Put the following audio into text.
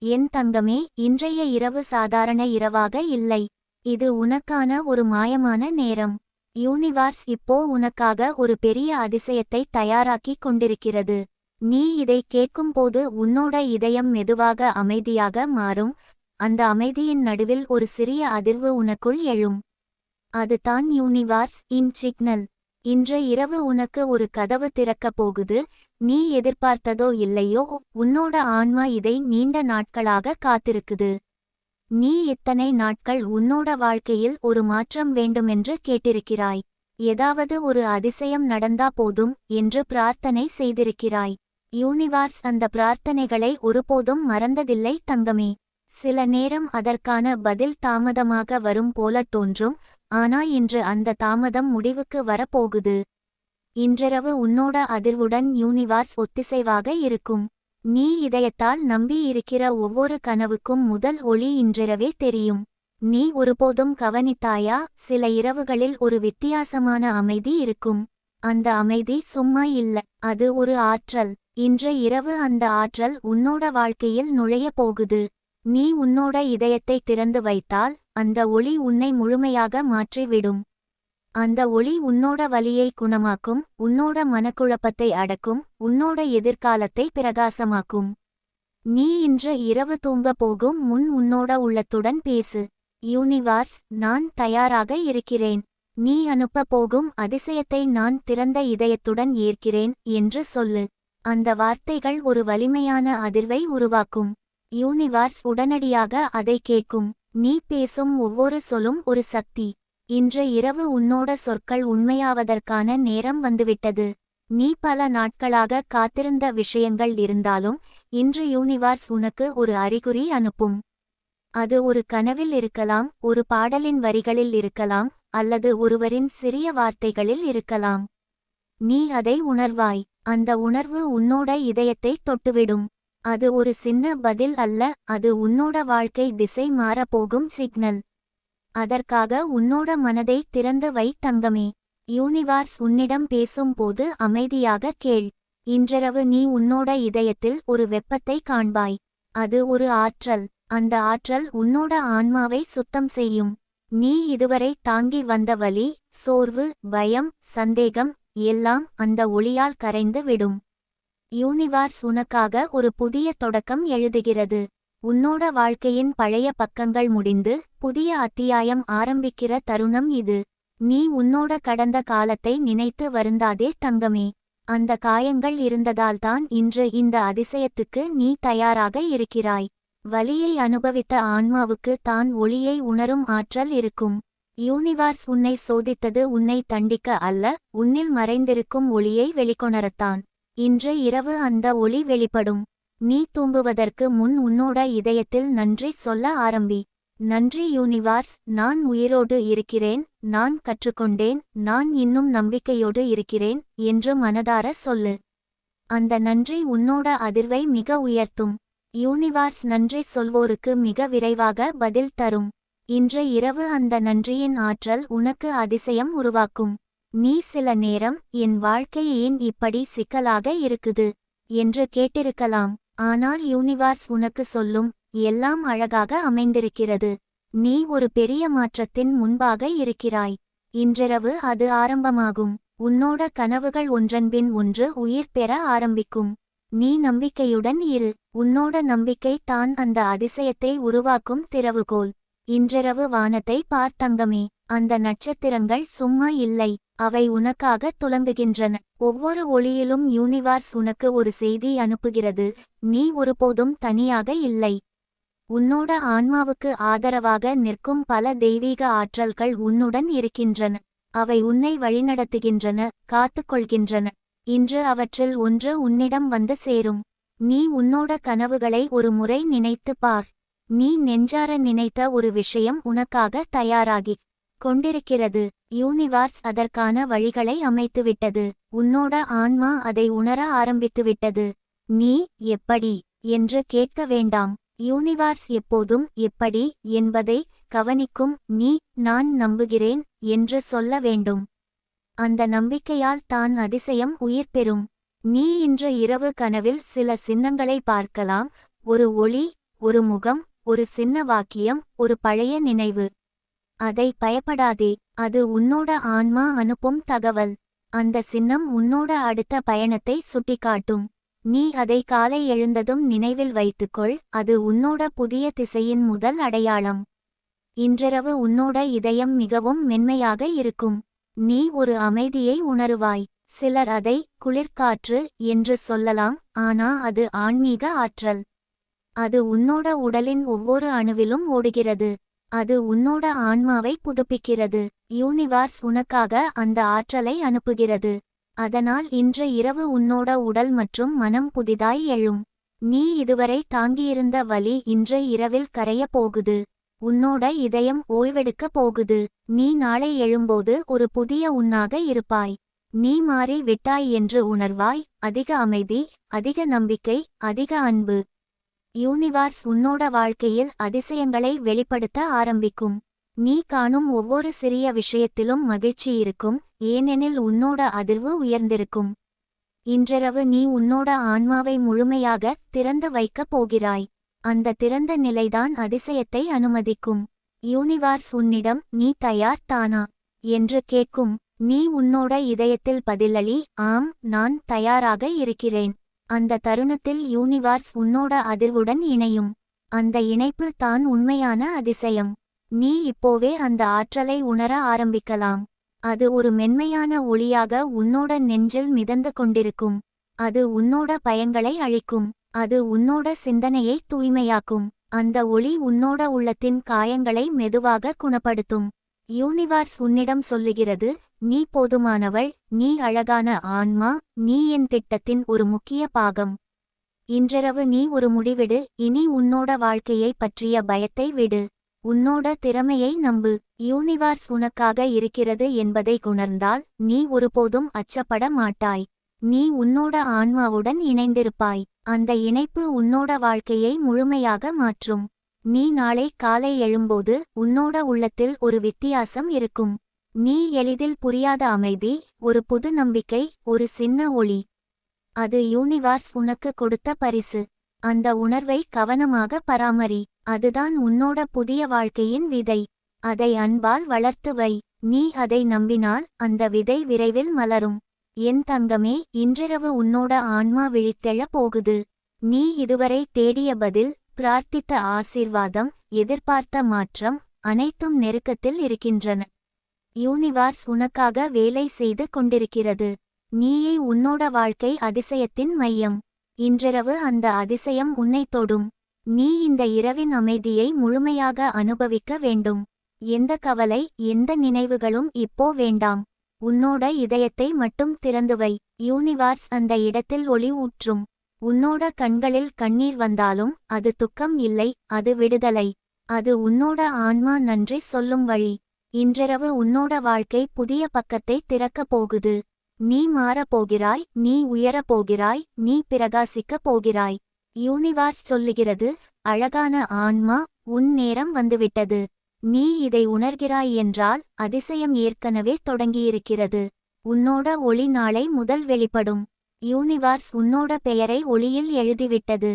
என் தங்கமே, இன்றைய இரவு சாதாரண இரவாக இல்லை. இது உனக்கான ஒரு மாயமான நேரம். யூனிவர்ஸ் இப்போ உனக்காக ஒரு பெரிய அதிசயத்தை தயாராக்கிக் கொண்டிருக்கிறது. நீ இதை கேட்கும்போது உன்னோட இதயம் மெதுவாக அமைதியாக மாறும். அந்த அமைதியின் நடுவில் ஒரு சிறிய அதிர்வு உனக்குள் எழும். அதுதான் யூனிவர்ஸ் இன் சிக்னல். இன்று இரவு உனக்கு ஒரு கதவு திறக்கப் போகுது. நீ எதிர்பார்த்ததோ இல்லையோ, உன்னோட ஆன்மா இதை நீண்ட நாட்களாக காத்திருக்குது. நீ இத்தனை நாட்கள் உன்னோட வாழ்க்கையில் ஒரு மாற்றம் வேண்டுமென்று கேட்டிருக்கிறாய். ஏதாவது ஒரு அதிசயம் நடந்தா போதும் என்று பிரார்த்தனை செய்திருக்கிறாய். யூனிவர்ஸ் அந்த பிரார்த்தனைகளை ஒருபோதும் மறந்ததில்லை தங்கமே. சில நேரம் அதற்கான பதில் தாமதமாக வரும் போல தோன்றும். ஆனா இன்று அந்த தாமதம் முடிவுக்கு வரப்போகுது. இன்றிரவு உன்னோட அதிர்வுடன் யூனிவர்ஸ் ஒத்திசைவாக இருக்கும். நீ இதயத்தால் நம்பி இருக்கிற ஒவ்வொரு கனவுக்கும் முதல் ஒளி இன்றிரவே தெரியும். நீ ஒருபோதும் கவனித்தாயா, சில இரவுகளில் ஒரு வித்தியாசமான அமைதி இருக்கும். அந்த அமைதி சும்மா இல்ல, அது ஒரு ஆற்றல். இன்று இரவு அந்த ஆற்றல் உன்னோட வாழ்க்கையில் நுழைய போகுது. நீ உன்னோட இதயத்தை திறந்து வைத்தால் அந்த ஒளி உன்னை முழுமையாக மாற்றிவிடும். அந்த ஒளி உன்னோட வலியை குணமாக்கும், உன்னோட மனக்குழப்பத்தை அடக்கும், உன்னோட எதிர்காலத்தை பிரகாசமாக்கும். நீ இன்று இரவு தூங்க போகும் முன் உன்னோட உள்ளத்துடன் பேசு. யூனிவர்ஸ், நான் தயாராக இருக்கிறேன். நீ அனுப்ப போகும் அதிசயத்தை நான் திறந்த இதயத்துடன் ஏற்கிறேன் என்று சொல்லு. அந்த வார்த்தைகள் ஒரு வலிமையான அதிர்வை உருவாக்கும். யூனிவர்ஸ் உடனடியாக அதை கேட்கும். நீ பேசும் ஒவ்வொரு சொல்லும் ஒரு சக்தி. இன்று இரவு உன்னோட சொற்கள் உண்மையாவதற்கான நேரம் வந்துவிட்டது. நீ பல நாட்களாக காத்திருந்த விஷயங்கள் இருந்தாலும் இன்று யூனிவர்ஸ் உனக்கு ஒரு அறிகுறி அனுப்பும். அது ஒரு கனவில் இருக்கலாம், ஒரு பாடலின் வரிகளில் இருக்கலாம், அல்லது ஒருவரின் சிறிய வார்த்தைகளில் இருக்கலாம். நீ அதை உணர்வாய். அந்த உணர்வு உன்னோட இதயத்தை தொட்டுவிடும். அது ஒரு சின்ன பதில் அல்ல, அது உன்னோட வாழ்க்கை திசை மாறப்போகும் சிக்னல். அதற்காக உன்னோட மனதை திறந்து வை தங்கமே. யூனிவர்ஸ் உன்னிடம் பேசும்போது அமைதியாக கேள். இன்றிரவு நீ உன்னோட இதயத்தில் ஒரு வெப்பத்தை காண்பாய். அது ஒரு ஆற்றல். அந்த ஆற்றல் உன்னோட ஆன்மாவை சுத்தம் செய்யும். நீ இதுவரை தாங்கி வந்த வலி, சோர்வு, பயம், சந்தேகம் எல்லாம் அந்த ஒளியால் கரைந்து விடும். யூனிவர்ஸ் உனக்காக ஒரு புதிய தொடக்கம் எழுதுகிறது. உன்னோட வாழ்க்கையின் பழைய பக்கங்கள் முடிந்து புதிய அத்தியாயம் ஆரம்பிக்கிற தருணம் இது. நீ உன்னோட கடந்த காலத்தை நினைத்து வருந்தாதே தங்கமே. அந்த காயங்கள் இருந்ததால்தான் இன்று இந்த அதிசயத்துக்கு நீ தயாராக இருக்கிறாய். வலியை அனுபவித்த ஆன்மாவுக்கு தான் ஒளியை உணரும் ஆற்றல் இருக்கும். யூனிவர்ஸ் உன்னை சோதித்தது உன்னை தண்டிக்க அல்ல, உன்னில் மறைந்திருக்கும் ஒளியை வெளிக்கொணரத்தான். இன்று இரவு அந்த ஒளி வெளிப்படும். நீ தூங்குவதற்கு முன் உன்னோட இதயத்தில் நன்றி சொல்ல ஆரம்பி. நன்றி யூனிவர்ஸ், நான் உயிரோடு இருக்கிறேன், நான் கற்றுக்கொண்டேன், நான் இன்னும் நம்பிக்கையோடு இருக்கிறேன் என்று மனதார சொல்லு. அந்த நன்றி உன்னோட அதிர்வை மிக உயர்த்தும். யூனிவர்ஸ் நன்றி சொல்வோருக்கு மிக விரைவாக பதில் தரும். இன்று இரவு அந்த நன்றியின் ஆற்றல் உனக்கு அதிசயம் உருவாக்கும். நீ சில நேரம், என் வாழ்க்கை ஏன் இப்படி சிக்கலாக இருக்குது என்று கேட்டிருக்கலாம். ஆனால் யூனிவர்ஸ் உனக்கு சொல்லும், எல்லாம் அழகாக அமைந்திருக்கிறது. நீ ஒரு பெரிய மாற்றத்தின் முன்பாக இருக்கிறாய். இன்றிரவு அது ஆரம்பமாகும். உன்னோட கனவுகள் ஒன்றன்பின் ஒன்று உயிர் பெற ஆரம்பிக்கும். நீ நம்பிக்கையுடன் இரு. உன்னோட நம்பிக்கை தான் அந்த அதிசயத்தை உருவாக்கும் திறவுகோல். இன்றிரவு வானத்தை பார் தங்கமே. அந்த நட்சத்திரங்கள் சும்மா இல்லை, அவை உனக்காக துலங்குகின்றன. ஒவ்வொரு ஒளியிலும் யூனிவர்ஸ் உனக்கு ஒரு செய்தி அனுப்புகிறது. நீ ஒருபோதும் தனியாக இல்லை. உன்னோட ஆன்மாவுக்கு ஆதரவாக நிற்கும் பல தெய்வீக ஆற்றல்கள் உன்னுடன் இருக்கின்றன. அவை உன்னை வழிநடத்துகின்றன, காத்துக்கொள்கின்றன. இன்று அவற்றில் ஒன்று உன்னிடம் வந்து சேரும். நீ உன்னோட கனவுகளை ஒரு முறை நினைத்து பார். நீ நெஞ்சார நினைத்த ஒரு விஷயம் உனக்காக தயாராகி கொண்டிருக்கிறது. யூனிவர்ஸ் அதற்கான வழிகளை அமைத்துவிட்டது. உன்னோட ஆன்மா அதை உணர ஆரம்பித்துவிட்டது. நீ எப்படி என்று கேட்க வேண்டாம். யூனிவர்ஸ் எப்போதும் எப்படி என்பதை கவனிக்கும். நீ நான் நம்புகிறேன் என்று சொல்ல வேண்டும். அந்த நம்பிக்கையால் தான் அதிசயம் உயிர் பெறும். நீ இன்று இரவு கனவில் சில சின்னங்களை பார்க்கலாம். ஒரு ஒளி, ஒரு முகம், ஒரு சின்ன வாக்கியம், ஒரு பழைய நினைவு. அதை பயப்படாதே. அது உன்னோட ஆன்மா அனுப்பும் தகவல். அந்த சின்னம் உன்னோட அடுத்த பயணத்தை சுட்டிக்காட்டும். நீ அதை காலை எழுந்ததும் நினைவில் வைத்துக்கொள். அது உன்னோட புதிய திசையின் முதல் அடையாளம். இன்றிரவு உன்னோட இதயம் மிகவும் மென்மையாக இருக்கும். நீ ஒரு அமைதியை உணருவாய். சிலர் அதை குளிர்காற்று என்று சொல்லலாம், ஆனா அது ஆன்மீக ஆற்றல். அது உன்னோட உடலின் ஒவ்வொரு அணுவிலும் ஓடுகிறது. அது உன்னோட ஆன்மாவை புதுப்பிக்கிறது. யூனிவர்ஸ் உனக்காக அந்த ஆற்றலை அனுப்புகிறது. அதனால் இன்று இரவு உன்னோட உடல் மற்றும் மனம் புதிதாய் எழும். நீ இதுவரை தாங்கியிருந்த வலி இன்று இரவில் கரைய போகுது. உன்னோட இதயம் ஓய்வெடுக்க போகுது. நீ நாளை எழும்போது ஒரு புதிய உன்னாக இருப்பாய். நீ மாறி விட்டாய் என்று உணர்வாய். அதிக அமைதி, அதிக நம்பிக்கை, அதிக அன்பு. யூனிவர்ஸ் உன்னோட வாழ்க்கையில் அதிசயங்களை வெளிப்படுத்த ஆரம்பிக்கும். நீ காணும் ஒவ்வொரு சிறிய விஷயத்திலும் மகிழ்ச்சி இருக்கும், ஏனெனில் உன்னோட அதிர்வு உயர்ந்திருக்கும். இன்றிரவு நீ உன்னோட ஆன்மாவை முழுமையாக திறந்து வைக்கப் போகிறாய். அந்த திறந்த நிலைதான் அதிசயத்தை அனுமதிக்கும். யூனிவர்ஸ் உன்னிடம் நீ தயார் தானா என்று கேட்கும். நீ உன்னோட இதயத்தில் பதிலளி, ஆம், நான் தயாராக இருக்கிறேன். அந்த தருணத்தில் யூனிவர்ஸ் உன்னோட அதிர்வுடன் இணையும். அந்த இணைப்பு தான் உண்மையான அதிசயம். நீ இப்போவே அந்த ஆற்றலை உணர ஆரம்பிக்கலாம். அது ஒரு மென்மையான ஒளியாக உன்னோட நெஞ்சில் மிதந்து கொண்டிருக்கும். அது உன்னோட பயங்களை அழிக்கும். அது உன்னோட சிந்தனையை தூய்மையாக்கும். அந்த ஒளி உன்னோட உள்ளத்தின் காயங்களை மெதுவாக குணப்படுத்தும். யூனிவர்ஸ் உன்னிடம் சொல்லுகிறது, நீ போதுமானவள், நீ அழகான ஆன்மா, நீ என் திட்டத்தின் ஒரு முக்கிய பாகம். இன்றிரவு நீ ஒரு முடிவிடு. இனி உன்னோட வாழ்க்கையை பற்றிய பயத்தை விடு. உன்னோட திறமையை நம்பு. யூனிவர்ஸ் உனக்காக இருக்கிறது என்பதை உணர்ந்தால் நீ ஒருபோதும் அச்சப்பட மாட்டாய். நீ உன்னோட ஆன்மாவுடன் இணைந்திருப்பாய். அந்த இணைப்பு உன்னோட வாழ்க்கையை முழுமையாக மாற்றும். நீ நாளை காலை எழும்போது உன்னோட உள்ளத்தில் ஒரு வித்தியாசம் இருக்கும். நீ எளிதில் புரியாத அமைதி, ஒரு புது நம்பிக்கை, ஒரு சின்ன ஒளி. அது யூனிவர்ஸ் உனக்கு கொடுத்த பரிசு. அந்த உணர்வை கவனமாக பராமரி. அதுதான் உன்னோட புதிய வாழ்க்கையின் விதை. அதை அன்பால் வளர்த்து வை. நீ அதை நம்பினால் அந்த விதை விரைவில் மலரும். என் தங்கமே, இன்றிரவு உன்னோட ஆன்மா விழித்தெழ போகுது. நீ இதுவரை தேடிய பதில், பிரார்த்தித்த ஆசீர்வாதம், எதிர்பார்த்த மாற்றம், அனைத்தும் நெருக்கத்தில் இருக்கின்றன. யூனிவர்ஸ் உனக்காக வேலை செய்து கொண்டிருக்கிறது. நீயே உன்னோட வாழ்க்கை அதிசயத்தின் மையம். இன்றிரவு அந்த அதிசயம் உன்னை தொடும். நீ இந்த இரவின் அமைதியை முழுமையாக அனுபவிக்க வேண்டும். எந்த கவலை, எந்த நினைவுகளும் இப்போ வேண்டாம். உன்னோட இதயத்தை மட்டும் திறந்துவை. யூனிவர்ஸ் அந்த இடத்தில் ஒளி ஊற்றும். உன்னோட கண்களில் கண்ணீர் வந்தாலும் அது துக்கம் இல்லை, அது விடுதலை. அது உன்னோட ஆன்மா நன்றி சொல்லும் வழி. இன்றிரவு உன்னோட வாழ்க்கை புதிய பக்கத்தை திறக்கப் போகுது. நீ மாறப்போகிறாய், நீ உயரப்போகிறாய், நீ பிரகாசிக்கப் போகிறாய். யூனிவர்ஸ் சொல்லுகிறது, அழகான ஆன்மா, உன் நேரம் வந்துவிட்டது. நீ இதை உணர்கிறாய் என்றால் அதிசயம் ஏற்கனவே தொடங்கியிருக்கிறது. உன்னோட ஒளி நாளை முதல் வெளிப்படும். யூனிவர்ஸ் உன்னோட பெயரை ஒளியில் எழுதிவிட்டது.